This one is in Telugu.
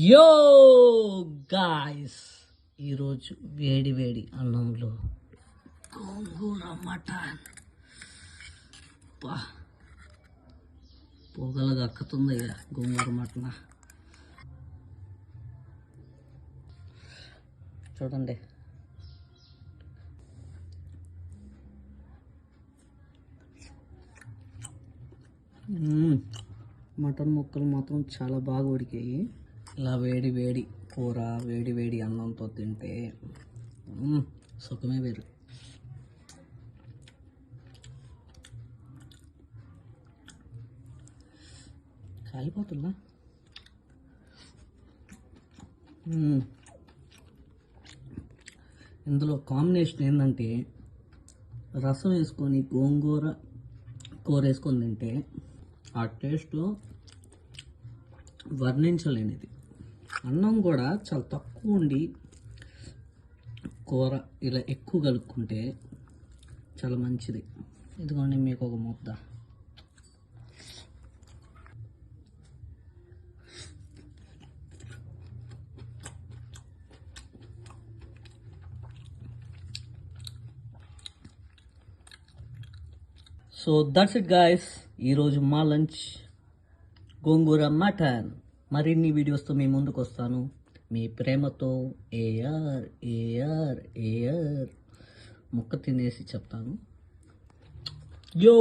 యో గాయ్స్, ఈరోజు వేడి వేడి అన్నంలో గోంగూర మటన్ పొగలు దక్కుతుందయ్యా. గోంగూర మటన్ చూడండి. మటన్ ముక్కలు మాత్రం చాలా బాగా ఉడికాయి. ఇలా వేడి వేడి కూర వేడి వేడి అన్నంతో తింటే సుఖమే వేరు. కాలిపోతుందా? ఇందులో కాంబినేషన్ ఏంటంటే రసం వేసుకొని గోంగూర కూర వేసుకొని తింటే ఆ టేస్ట్లో వర్ణించలేనిది. అన్నం కూడా చాలా తక్కువ ఉండి కూర ఇలా ఎక్కువ కలుపుకుంటే చాలా మంచిది. ఇదిగోండి మీకు ఒక ముద్ద. సో దట్స్ ఇట్ గాయస్, ఈరోజు మా లంచ్ గోంగూర మటన్. మరిన్ని వీడియోస్తో మీ ముందుకు వస్తాను. మీ ప్రేమతో ఏఆర్ ఏఆర్ ఏఆర్ ముక్క తినేసి చెప్తాను. యో